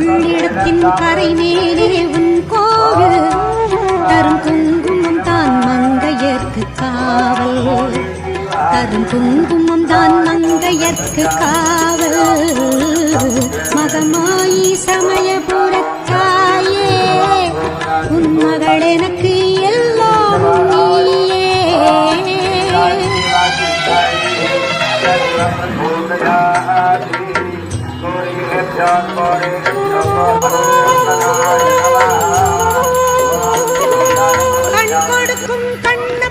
கொள்ளிடத்தின் கரை மேலே உன் கோவில் தரும் குங்குமம் தான் மங்கையர்க்கு காவல் தரும் குங்குமம் தான் மங்கையர்க்கு காவல் மகமாயி சமயபுரத்தாயே உன் மகள் எனக்கு எல்லாம் நீயே கண் கொடுக்கும் கண்ண